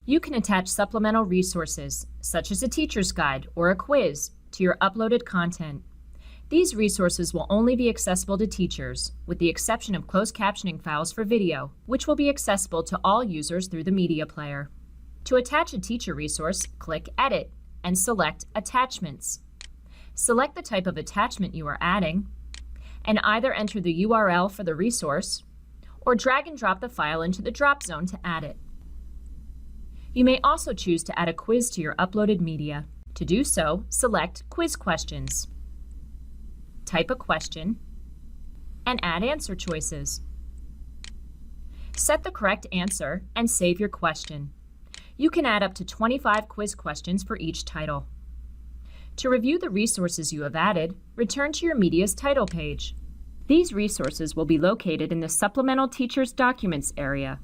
You can attach supplemental resources, such as a teacher's guide or a quiz, to your uploaded content. These resources will only be accessible to teachers, with the exception of closed captioning files for video, which will be accessible to all users through the media player. To attach a teacher resource, click Edit and select Attachments. Select the type of attachment you are adding, and either enter the URL for the resource or drag and drop the file into the drop zone to add it. You may also choose to add a quiz to your uploaded media. To do so, select Quiz Questions. Type a question and add answer choices. Set the correct answer and save your question. You can add up to 25 quiz questions for each title. To review the resources you have added, return to your media's title page. These resources will be located in the Supplemental Teachers Documents area.